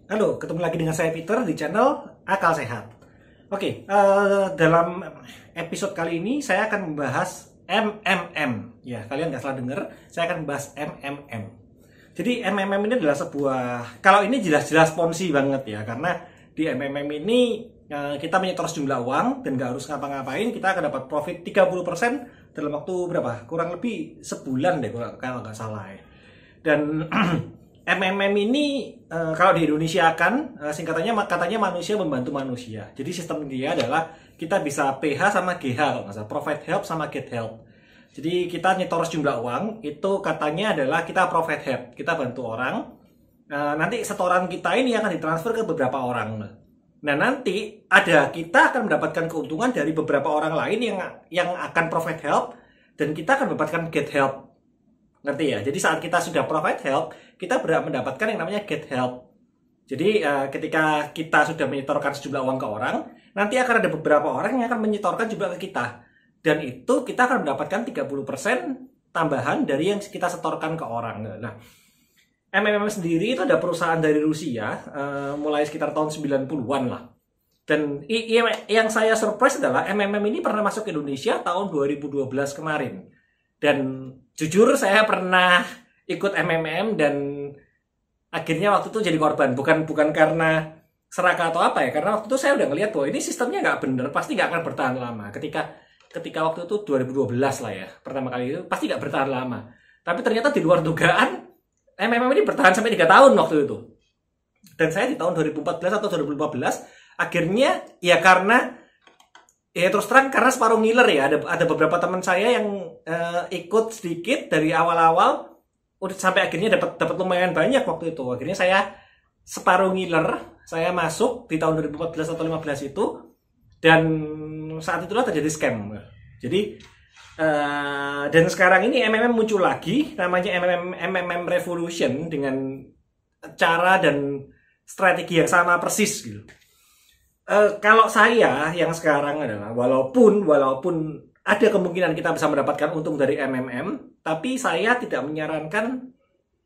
Halo, ketemu lagi dengan saya Peter di channel Akal Sehat. Oke, dalam episode kali ini saya akan membahas MMM. Ya, kalian nggak salah dengar, saya akan membahas MMM. Jadi MMM ini adalah sebuah, kalau ini jelas-jelas ponzi banget ya, karena di MMM ini kita menyetor sejumlah uang dan nggak harus ngapa-ngapain, kita akan dapat profit 30% dalam waktu berapa? Kurang lebih sebulan deh kalau nggak salah ya. Dan MMM ini kalau di Indonesia kan singkatannya katanya manusia membantu manusia. Jadi sistem dia adalah kita bisa PH sama GH kalau nggak salah, provide help sama get help. Jadi kita nyetor sejumlah uang itu katanya adalah kita provide help, kita bantu orang. Nanti setoran kita ini akan ditransfer ke beberapa orang. Nah nanti kita akan mendapatkan keuntungan dari beberapa orang lain yang akan provide help dan kita akan mendapatkan get help. Ngerti ya? Jadi saat kita sudah provide help, kita berhak mendapatkan yang namanya get help. Jadi ketika kita sudah menyetorkan sejumlah uang ke orang, nanti akan ada beberapa orang yang akan menyetorkan juga ke kita. Dan itu kita akan mendapatkan 30% tambahan dari yang kita setorkan ke orang. Nah, MMM sendiri itu ada perusahaan dari Rusia, mulai sekitar tahun 90-an lah. Dan yang saya surprise adalah MMM ini pernah masuk ke Indonesia tahun 2012 kemarin. Dan jujur saya pernah ikut MMM dan akhirnya waktu itu jadi korban. Bukan karena serakah atau apa ya, karena waktu itu saya udah ngeliat bahwa ini sistemnya nggak bener, pasti nggak akan bertahan lama. Ketika waktu itu 2012 lah ya, pertama kali itu pasti nggak bertahan lama. Tapi ternyata di luar dugaan MMM ini bertahan sampai 3 tahun waktu itu. Dan saya di tahun 2014 atau 2015 akhirnya ya karena ya terus terang karena separuh ngiler ya, ada beberapa teman saya yang ikut sedikit dari awal-awal udah sampai akhirnya dapat lumayan banyak waktu itu. Akhirnya saya separuh ngiler, saya masuk di tahun 2014 atau 2015 itu dan saat itulah terjadi scam. Jadi dan sekarang ini MMM muncul lagi namanya MMM Revolution dengan cara dan strategi yang sama persis gitu. Kalau saya yang sekarang adalah walaupun ada kemungkinan kita bisa mendapatkan untung dari MMM, tapi saya tidak menyarankan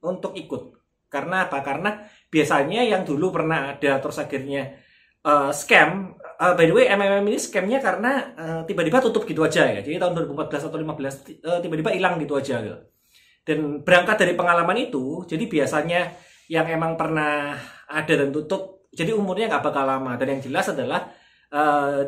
untuk ikut. Karena apa? Karena biasanya yang dulu pernah ada terus akhirnya scam. By the way, MMM ini scamnya karena tiba-tiba tutup gitu aja ya. Jadi tahun 2014 atau 2015 tiba-tiba hilang gitu aja gitu. Dan berangkat dari pengalaman itu, jadi biasanya yang emang pernah ada dan tutup, jadi umurnya nggak bakal lama. Dan yang jelas adalah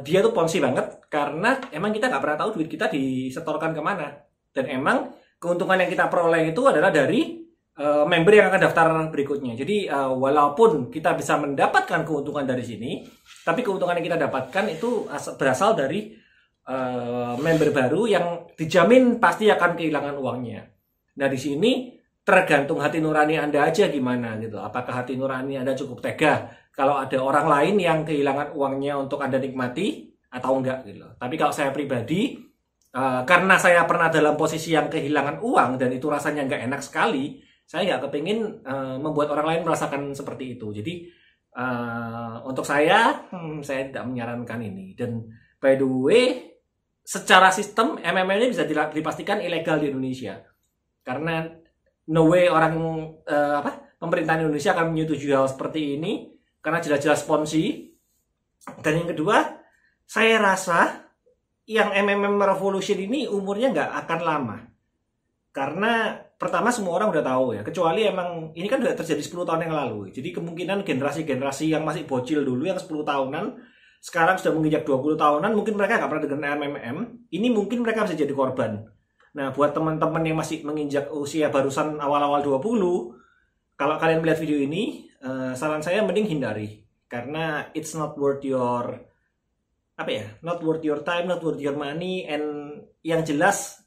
dia tuh ponzi banget karena emang kita nggak pernah tahu duit kita disetorkan kemana. Dan emang keuntungan yang kita peroleh itu adalah dari member yang akan daftar berikutnya. Jadi walaupun kita bisa mendapatkan keuntungan dari sini, tapi keuntungan yang kita dapatkan itu berasal dari member baru yang dijamin pasti akan kehilangan uangnya. Nah di sini tergantung hati nurani Anda aja gimana gitu. Apakah hati nurani Anda cukup tega kalau ada orang lain yang kehilangan uangnya untuk Anda nikmati atau enggak gitu. Tapi kalau saya pribadi, karena saya pernah dalam posisi yang kehilangan uang dan itu rasanya nggak enak sekali, saya nggak kepingin membuat orang lain merasakan seperti itu. Jadi untuk saya tidak menyarankan ini. Dan by the way, secara sistem MMM ini bisa dipastikan ilegal di Indonesia. Karena no way orang pemerintahan Indonesia akan menyetujui hal seperti ini karena jelas-jelas ponzi. Dan yang kedua, saya rasa yang MMM Revolution ini umurnya nggak akan lama. Karena pertama semua orang udah tahu ya, kecuali emang ini kan udah terjadi 10 tahun yang lalu. Jadi kemungkinan generasi-generasi yang masih bocil dulu yang 10 tahunan sekarang sudah menginjak 20 tahunan, mungkin mereka nggak pernah dengar MMM. Ini mungkin mereka bisa jadi korban. Nah, buat teman-teman yang masih menginjak usia barusan awal-awal 20, kalau kalian melihat video ini, saran saya mending hindari. Karena it's not worth your not worth your time, not worth your money, and yang jelas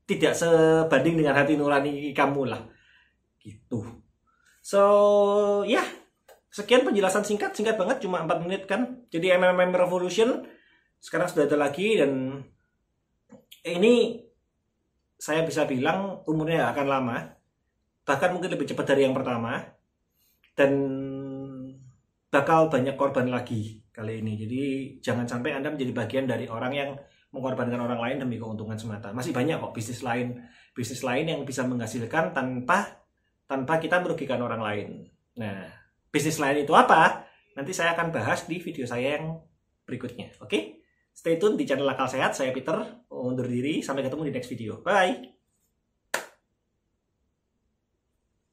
tidak sebanding dengan hati nurani kamu lah. Gitu. So, ya, sekian penjelasan singkat banget, cuma 4 menit kan. Jadi MMM Revolution sekarang sudah ada lagi dan ini saya bisa bilang umurnya akan lama, bahkan mungkin lebih cepat dari yang pertama, dan bakal banyak korban lagi kali ini. Jadi jangan sampai Anda menjadi bagian dari orang yang mengorbankan orang lain demi keuntungan semata. Masih banyak kok bisnis lain yang bisa menghasilkan tanpa kita merugikan orang lain. Nah, bisnis lain itu apa, nanti saya akan bahas di video saya yang berikutnya. Oke? Stay tune di channel Akal Sehat. Saya Peter, undur diri. Sampai ketemu di next video. Bye!